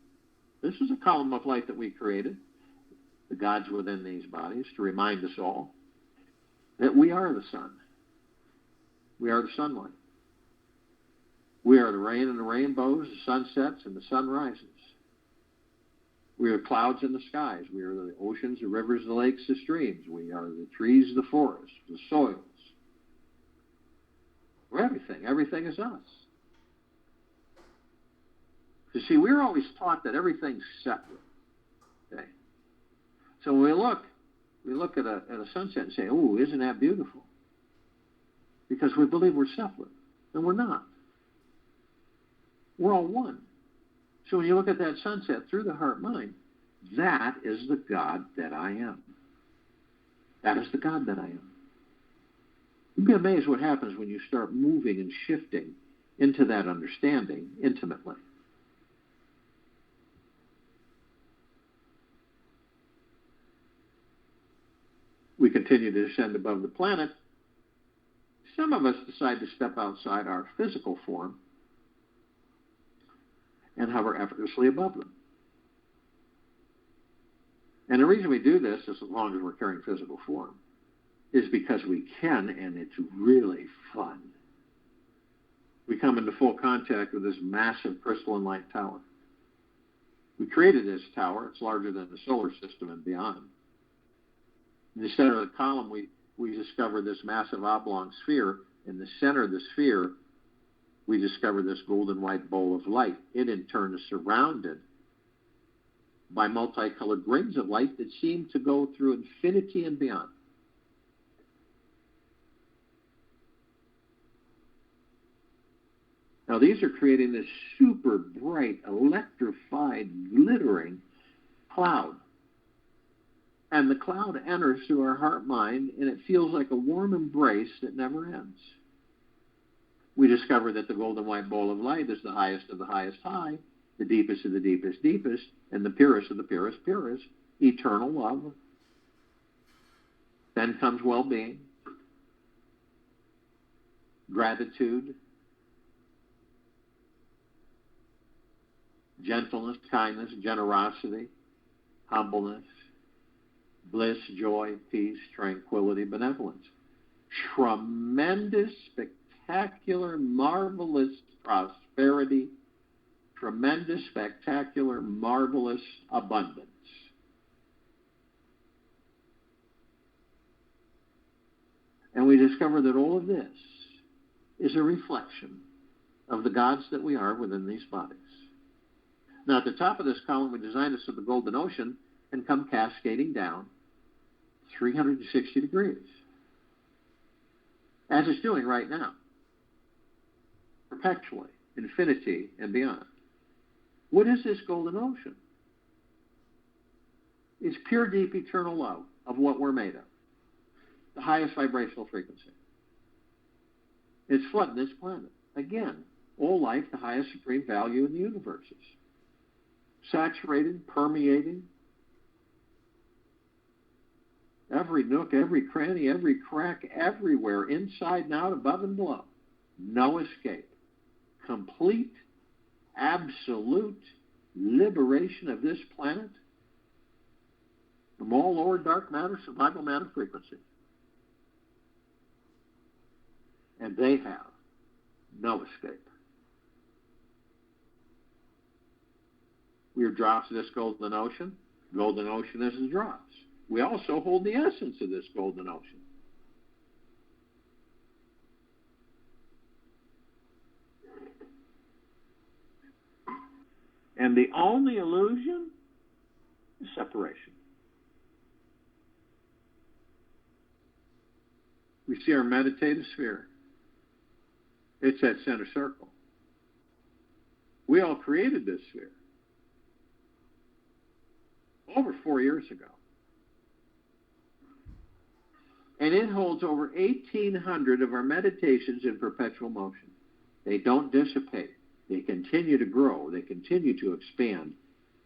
This is a column of light that we created, the gods within these bodies, to remind us all that we are the sun. We are the sunlight. We are the rain and the rainbows, the sunsets and the sun rises. We are clouds in the skies. We are the oceans, the rivers, the lakes, the streams. We are the trees, the forests, the soils. We're everything. Everything is us. You see, we're always taught that everything's separate. Okay? So when we look at a sunset and say, "Oh, isn't that beautiful?" Because we believe we're separate, and we're not. We're all one. So when you look at that sunset through the heart-mind, that is the God that I am. That is the God that I am. You'd be amazed what happens when you start moving and shifting into that understanding intimately. We continue to descend above the planet. Some of us decide to step outside our physical form and hover effortlessly above them. And the reason we do this, as long as we're carrying physical form, is because we can, and it's really fun. We come into full contact with this massive crystalline light tower. We created this tower. It's larger than the solar system and beyond. In the center of the column, we discover this massive oblong sphere. In the center of the sphere, we discover this golden white bowl of light. It, in turn, is surrounded by multicolored rings of light that seem to go through infinity and beyond. Now, these are creating this super bright, electrified, glittering cloud. And the cloud enters through our heart mind, and it feels like a warm embrace that never ends. We discover that the golden white bowl of light is the highest of the highest high, the deepest of the deepest deepest, and the purest of the purest purest, eternal love. Then comes well-being, gratitude, gentleness, kindness, generosity, humbleness, bliss, joy, peace, tranquility, benevolence. Tremendous, spectacular, marvelous prosperity. Tremendous, spectacular, marvelous abundance. And we discover that all of this is a reflection of the gods that we are within these bodies. Now, at the top of this column, we designed this with the golden ocean and come cascading down 360 degrees, as it's doing right now, perpetually, infinity and beyond. What is this golden ocean? It's pure, deep, eternal love of what we're made of, the highest vibrational frequency. It's flooding this planet. Again, all life, the highest supreme value in the universe is saturated, permeating, Every nook, every cranny, every crack, everywhere, inside and out, above and below. No escape. Complete, absolute liberation of this planet from all lower dark matter, survival matter frequency. And they have no escape. We are drops of this golden ocean. Golden ocean is the drops. We also hold the essence of this golden ocean. And the only illusion is separation. We see our meditative sphere. It's that center circle. We all created this sphere over 4 years ago. And it holds over 1,800 of our meditations in perpetual motion. They don't dissipate. They continue to grow. They continue to expand.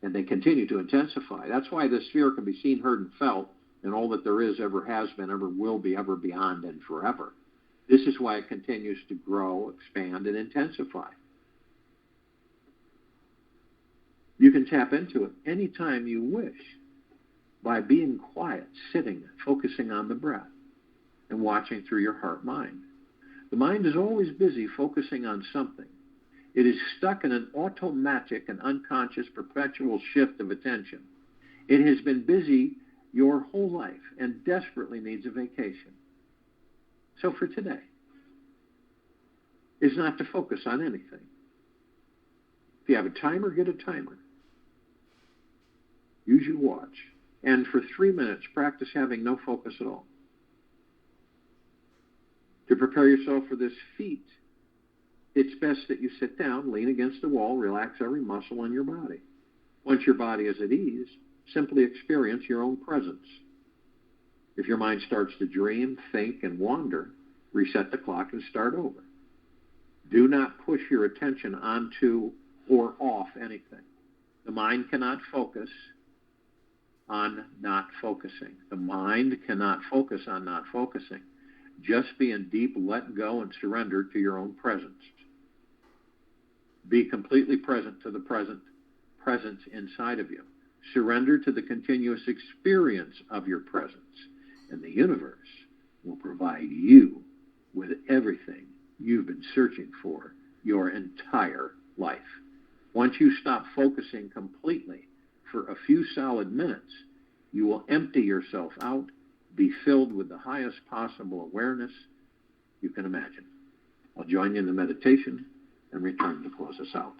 And they continue to intensify. That's why this sphere can be seen, heard, and felt in all that there is, ever has been, ever will be, ever beyond, and forever. This is why it continues to grow, expand, and intensify. You can tap into it anytime you wish by being quiet, sitting, focusing on the breath, and watching through your heart-mind. The mind is always busy focusing on something. It is stuck in an automatic and unconscious perpetual shift of attention. It has been busy your whole life and desperately needs a vacation. So for today, is not to focus on anything. If you have a timer, get a timer. Use your watch. And for 3 minutes, practice having no focus at all. To prepare yourself for this feat, it's best that you sit down, lean against the wall, relax every muscle in your body. Once your body is at ease, simply experience your own presence. If your mind starts to dream, think, and wander, reset the clock and start over. Do not push your attention onto or off anything. The mind cannot focus on not focusing. The mind cannot focus on not focusing. Just be in deep let go and surrender to your own presence. Be completely present to the presence inside of you. Surrender to the continuous experience of your presence, and the universe will provide you with everything you've been searching for your entire life. Once you stop focusing completely for a few solid minutes, you will empty yourself out, be filled with the highest possible awareness you can imagine. I'll join you in the meditation and return to close us out.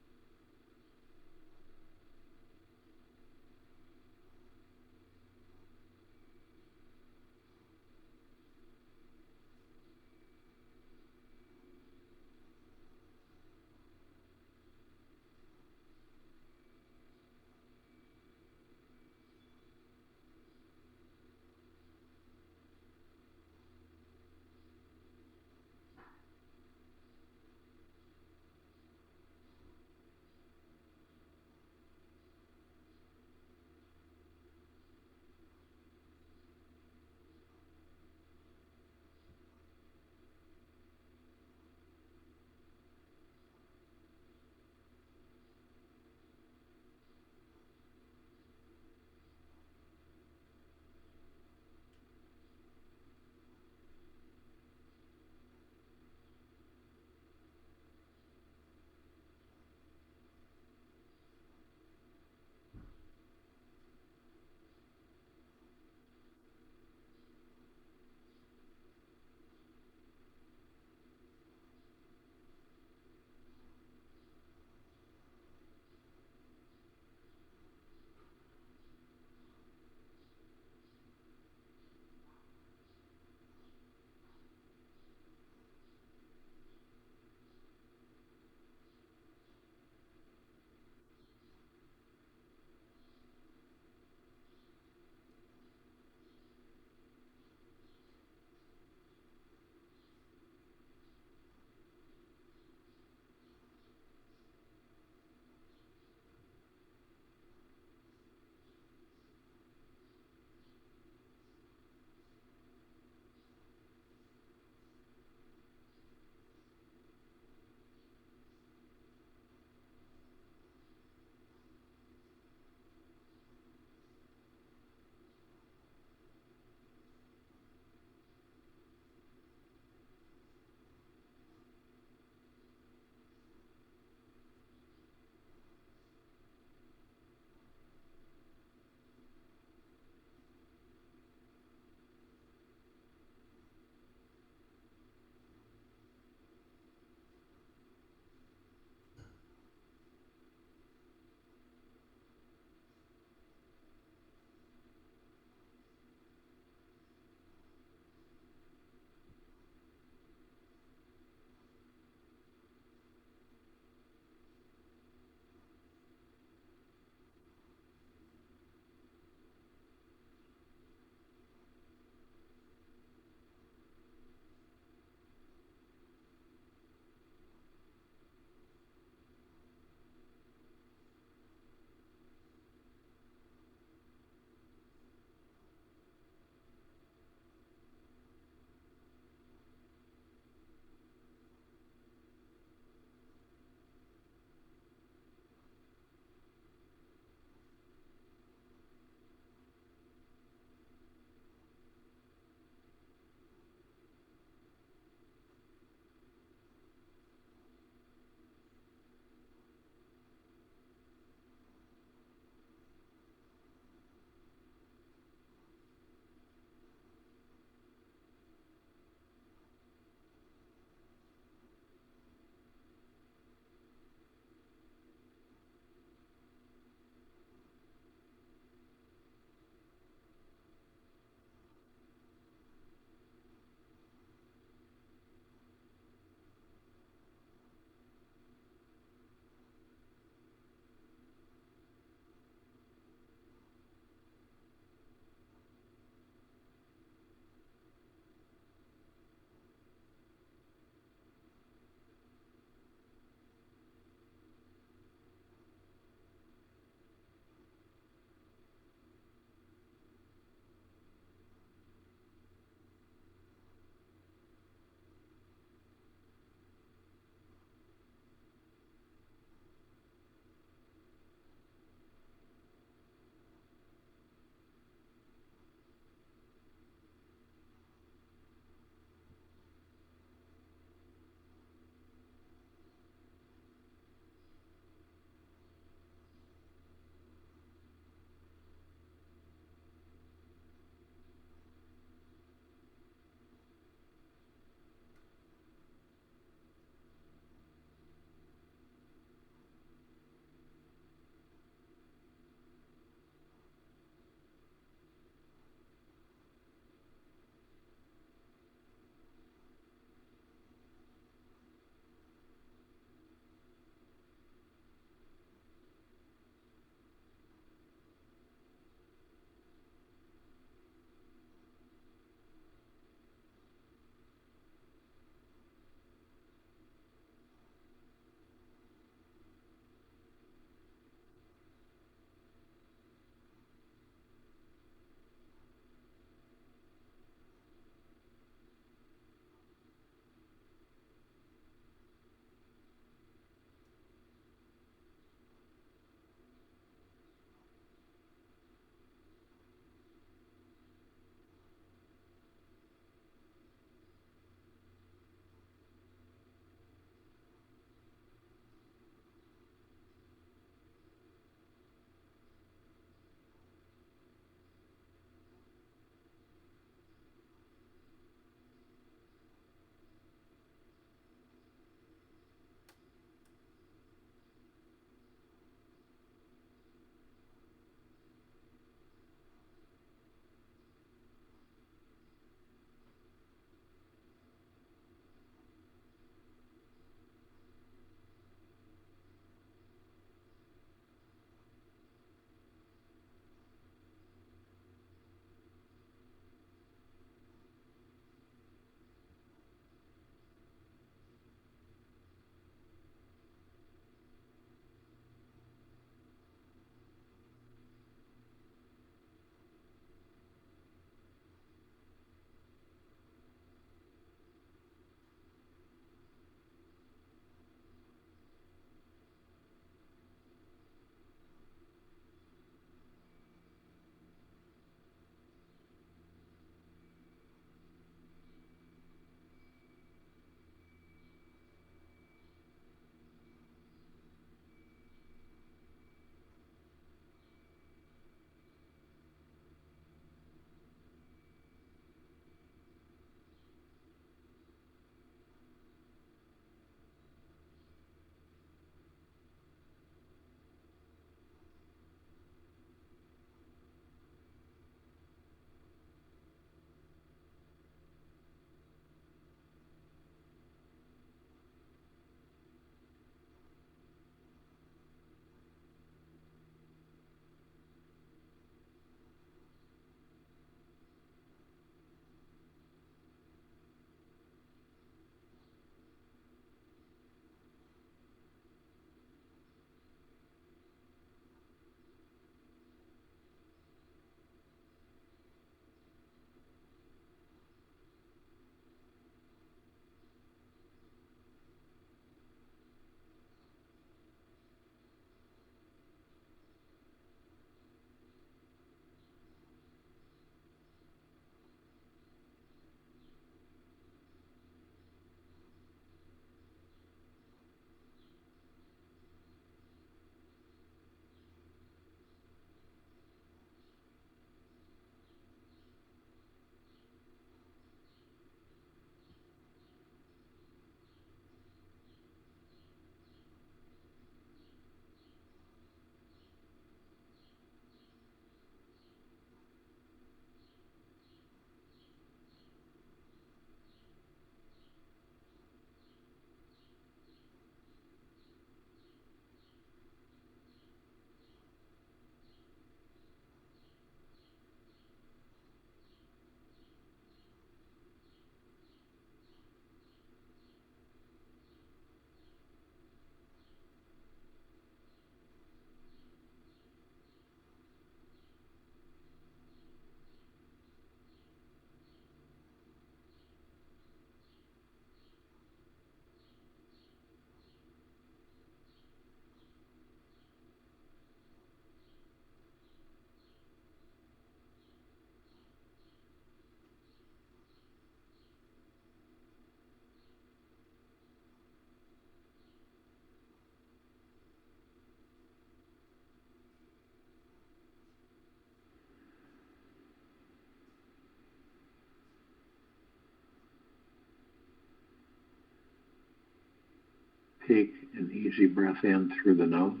Take an easy breath in through the nose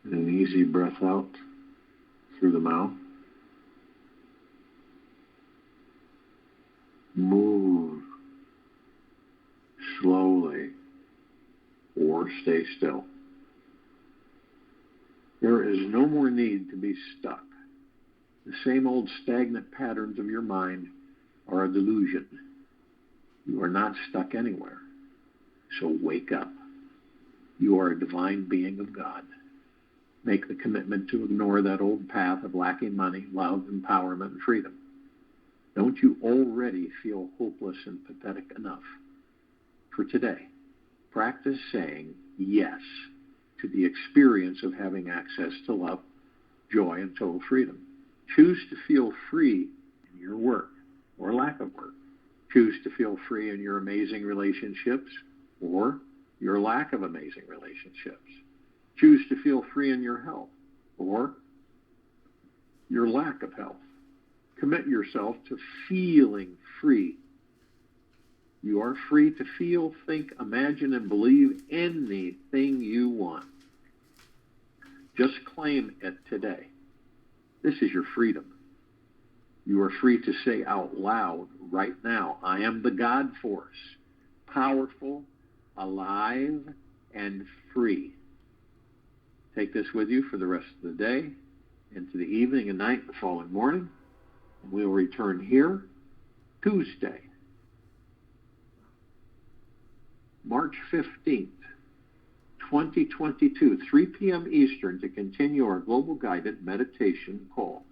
and an easy breath out through the mouth. Move slowly or stay still. There is no more need to be stuck. The same old stagnant patterns of your mind are a delusion. You are not stuck anywhere. So wake up. You are a divine being of God. Make the commitment to ignore that old path of lacking money, love, empowerment, and freedom. Don't you already feel hopeless and pathetic enough? For today, practice saying yes to the experience of having access to love, joy, and total freedom. Choose to feel free in your work or lack of work. Choose to feel free in your amazing relationships or your lack of amazing relationships. Choose to feel free in your health or your lack of health. Commit yourself to feeling free. You are free to feel, think, imagine, and believe anything you want. Just claim it today. This is your freedom. You are free to say out loud right now, I am the God force, powerful, alive, and free. Take this with you for the rest of the day, into the evening and night, the following morning. And we will return here Tuesday, March 15th, 2022, 3 p.m. Eastern, to continue our global guided meditation call.